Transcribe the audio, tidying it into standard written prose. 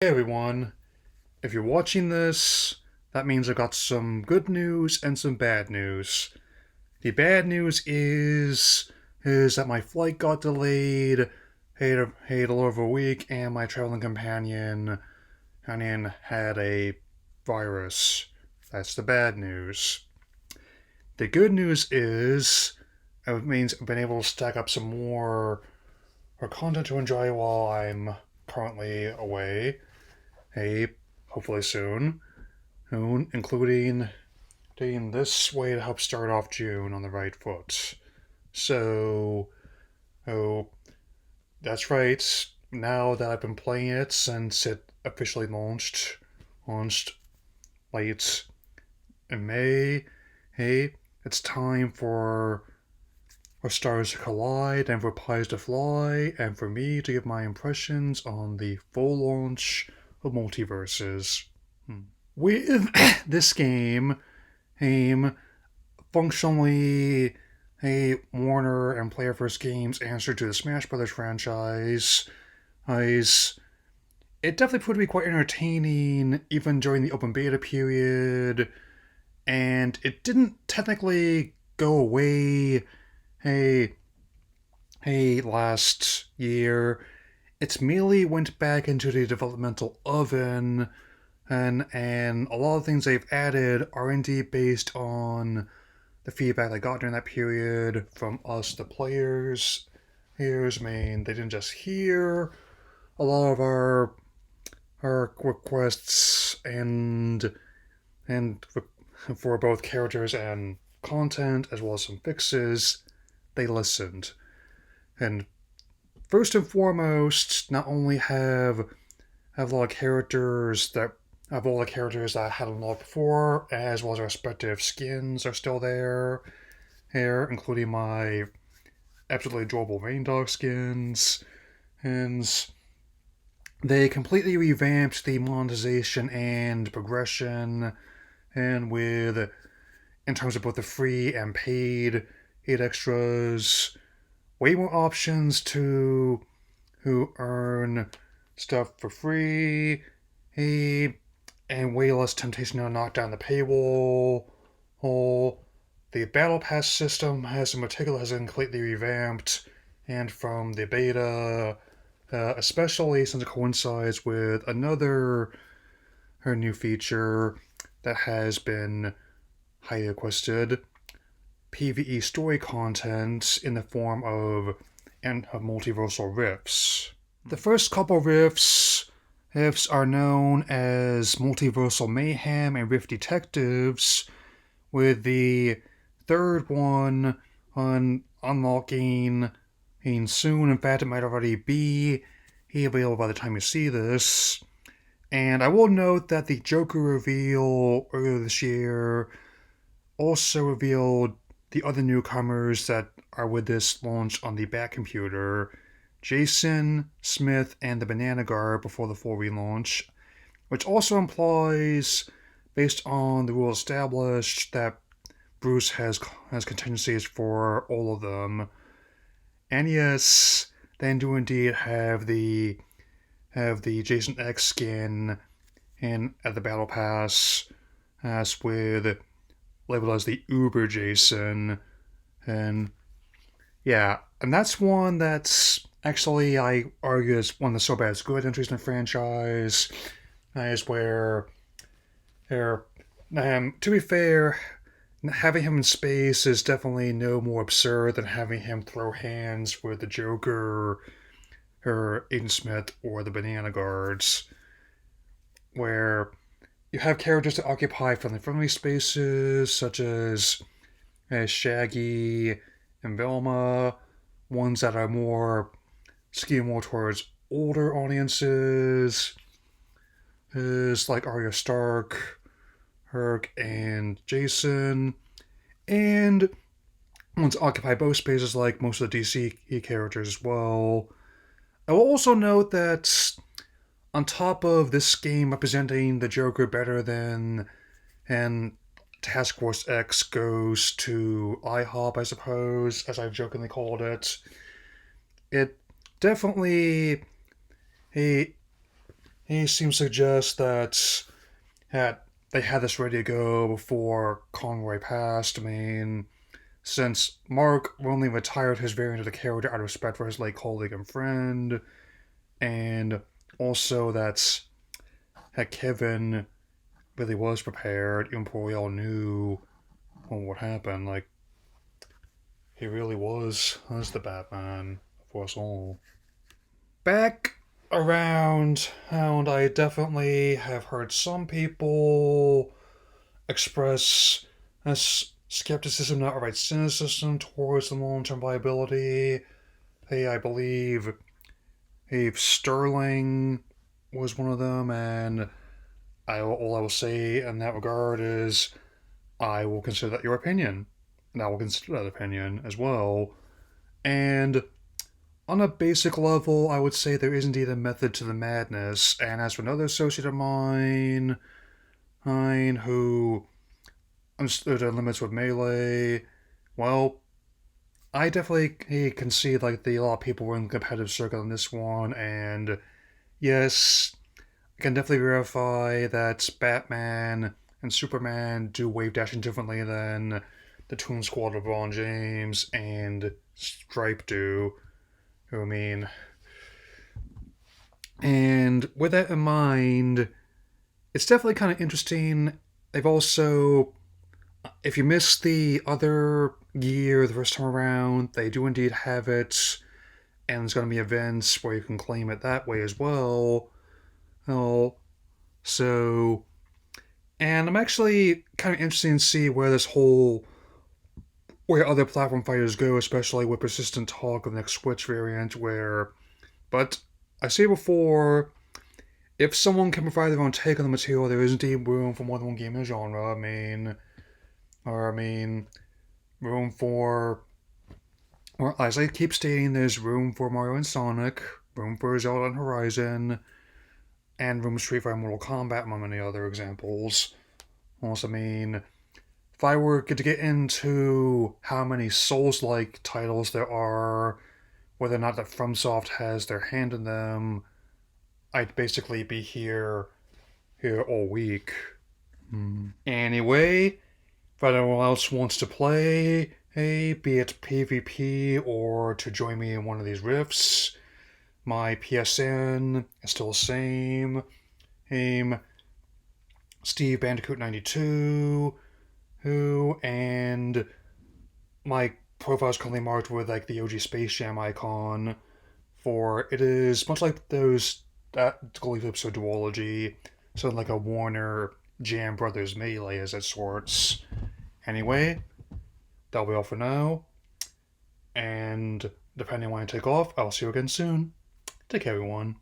Hey everyone, if you're watching this, that means I got some good news and some bad news. The bad news is that my flight got delayed, a little over a week, and my traveling companion had a virus. That's the bad news. The good news is it means I've been able to stack up some more content to enjoy while I'm currently away. Hey, hopefully soon, including taking this way to help start off June on the right foot. So, oh, that's right. Now that I've been playing it since it officially launched late in May, hey, it's time for stars to collide and for pies to fly, and for me to give my impressions on the full launch of MultiVersus. With this game, functionally a Warner and Player First Games answer to the Smash Brothers franchise, it definitely proved to be quite entertaining even during the open beta period, and it didn't technically go away hey last year. It merely went back into the developmental oven, and a lot of things they've added are indeed based on the feedback I got during that period from us, the players. Here's main. They didn't just hear a lot of our requests and for both characters and content, as well as some fixes. They listened, and first and foremost, not only have a lot of characters that have all the characters that I had unlocked before, as well as our respective skins are still there, including my absolutely adorable rain dog skins. And they completely revamped the monetization and progression, and in terms of both the free and paid extras, way more options to who earn stuff for free, and way less temptation to knock down the paywall. The battle pass system has been completely revamped, and from the beta, especially since it coincides with another her new feature that has been highly requested, PvE story content in the form of multiversal rifts. The first couple rifts are known as Multiversal Mayhem and Rift Detectives, with the third one unlocking soon. In fact, it might already be available by the time you see this. And I will note that the Joker reveal earlier this year also revealed the other newcomers that are with this launch on the back computer: Jason, Smith, and the Banana Guard before the full relaunch, which also implies, based on the rule established, that Bruce has contingencies for all of them. And yes, they do indeed have the Jason X skin in at the Battle Pass, as with labeled as the Uber Jason, and yeah, and that's one that's actually, I argue, is one of the so bad it's good entries in the franchise. Is where to be fair, having him in space is definitely no more absurd than having him throw hands with the Joker, or Aiden Smith, or the Banana Guards, where you have characters that occupy friendly spaces, such as Shaggy and Velma, ones that are more skew more towards older audiences, is like Arya Stark, Herc, and Jason, and ones that occupy both spaces like most of the DC characters as well. I will also note that on top of this game representing the Joker better than and Task Force X goes to IHOP, I suppose, as I've jokingly called it. It definitely he seems to suggest that they had this ready to go before Conroy passed. I mean, since Mark only retired his variant of the character out of respect for his late colleague and friend, and also that Kevin really was prepared, even before we all knew what would happen. Like, he really was the Batman for us all. Back around, I definitely have heard some people express a skepticism, not outright cynicism, towards the long-term viability. Hey, I believe Sterling was one of them, and all I will say in that regard is I will consider that your opinion, and I will consider that opinion as well. And on a basic level, I would say there is indeed a method to the madness. And as for another associate of mine who understood the limits with Melee, well, I definitely can see like a lot of people were in the competitive circuit on this one, and yes, I can definitely verify that Batman and Superman do wave dashing differently than the Toon Squad of LeBron James and Stripe do. I mean, and with that in mind, it's definitely kind of interesting. They've also, if you missed the other year the first time around, they do indeed have it, and there's going to be events where you can claim it that way as well. Oh, so, and I'm actually kind of interested to see where other platform fighters go, especially with persistent talk of the next Switch variant. But I say before, if someone can provide their own take on the material, there is indeed room for more than one game in the genre. I mean, room for, or as I keep stating, there's room for Mario and Sonic, room for Zelda and Horizon, and room for Street Fighter and Mortal Kombat, among many other examples. Also, I mean, if I were to get into how many Souls-like titles there are, whether or not that FromSoft has their hand in them, I'd basically be here all week. Anyway, if anyone else wants to play, hey, be it PvP or to join me in one of these rifts, my PSN is still the same. Steve Bandicoot 92, and my profile is currently marked with like the OG Space Jam icon. For it is much like those that Gully episode duology, so like a Warner Jam Brothers Melee as it sorts. Anyway, that'll be all for now. And depending on when I take off, I'll see you again soon. Take care, everyone.